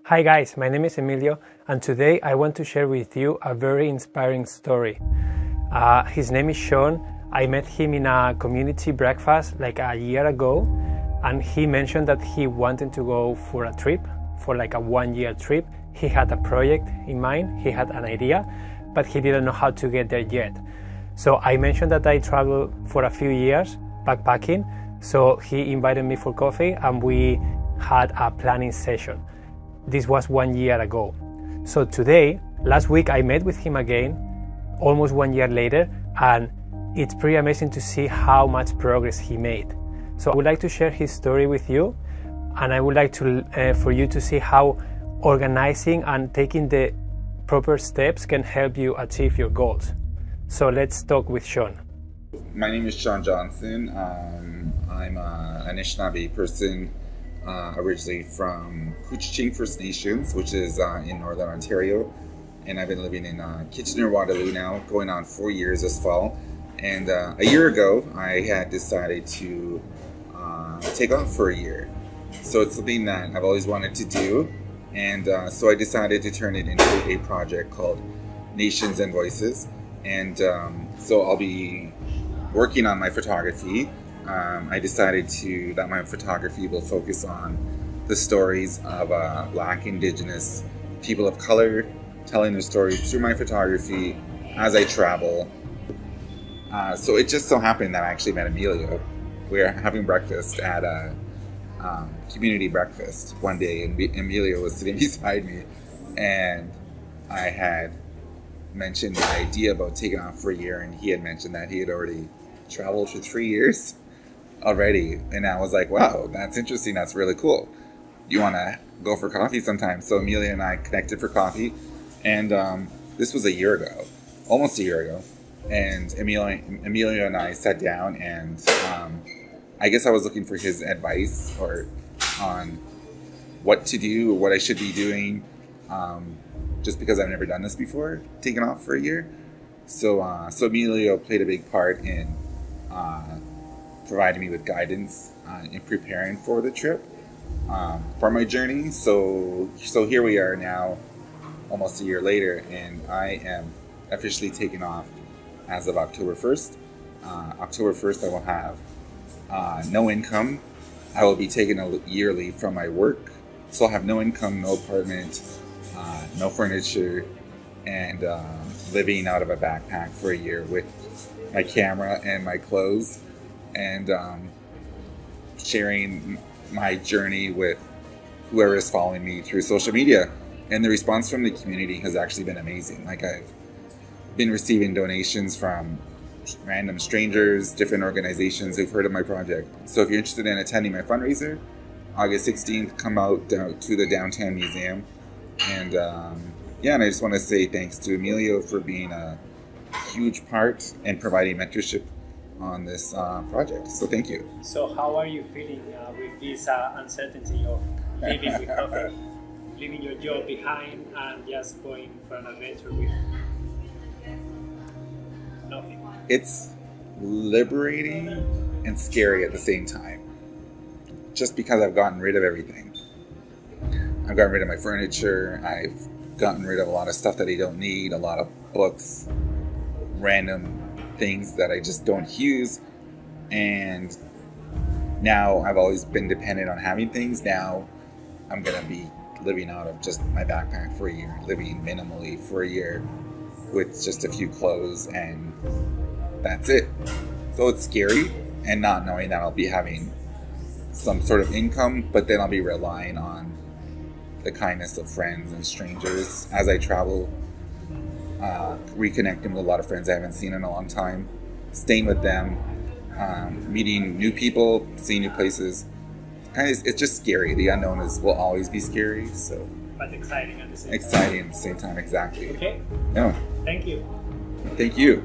Hi guys, my name is Emilio, and today I want to share with you a very inspiring story. His name is Shawn. I met him in a community breakfast like a year ago, and he mentioned that he wanted to go for a trip, for like a 1-year trip. He had a project in mind, he had an idea, but he didn't know how to get there yet. So I mentioned that I traveled for a few years backpacking, so he invited me for coffee and we had a planning session. This was 1 year ago. So last week I met with him again, almost 1 year later, and it's pretty amazing to see how much progress he made. So I would like to share his story with you, and I would like to for you to see how organizing and taking the proper steps can help you achieve your goals. So let's talk with Shawn. My name is Shawn Johnston. I'm an Anishinaabe person, originally from Couchiching First Nations, which is in Northern Ontario. And I've been living in Kitchener-Waterloo now, going on 4 years this fall. And a year ago, I had decided to take off for a year. So it's something that I've always wanted to do. And so I decided to turn it into a project called Nations and Voices. And so I'll be working on my photography. I decided that my photography will focus on the stories of Black, Indigenous, people of color, telling their stories through my photography as I travel. So it just so happened that I actually met Emilio. We were having breakfast at a community breakfast one day, and Emilio was sitting beside me, and I had mentioned my idea about taking off for a year, and he had mentioned that he had already traveled for 3 years already. And I was like, wow, that's interesting. That's really cool. You want to go for coffee sometime? So Emilio and I connected for coffee, and this was a year ago, almost a year ago. And Emilio and I sat down, and I guess I was looking for his advice on what to do, what I should be doing, just because I've never done this before, taken off for a year. So Emilio played a big part in providing me with guidance in preparing for the trip, for my journey. So here we are now, almost a year later, and I am officially taking off as of October 1st. October 1st, I will have no income. I will be taking a year leave from my work. So I'll have no income, no apartment, no furniture, and living out of a backpack for a year with my camera and my clothes, and sharing my journey with whoever is following me through social media. And the response from the community has actually been amazing. Like, I've been receiving donations from random strangers, different organizations who've heard of my project. So if you're interested in attending my fundraiser, August 16th, come out to the downtown museum. And and I just want to say thanks to Emilio for being a huge part and providing mentorship on this project. So thank you. So how are you feeling with this uncertainty of leaving your job behind and just going for an adventure with nothing? It's liberating and scary at the same time, just because I've gotten rid of everything. I've gotten rid of my furniture. I've gotten rid of a lot of stuff that I don't need, a lot of books, random things that I just don't use. And now I've always been dependent on having things. Now I'm going to be living out of just my backpack for a year, living minimally for a year with just a few clothes, and that's it. So it's scary, and not knowing that I'll be having some sort of income, but then I'll be relying on the kindness of friends and strangers as I travel, reconnecting with a lot of friends I haven't seen in a long time, staying with them, meeting new people, seeing new places. It's just scary. The unknown will always be scary. So, but exciting at the same time. Exciting at the same time, exactly. Okay. Yeah. Thank you. Thank you.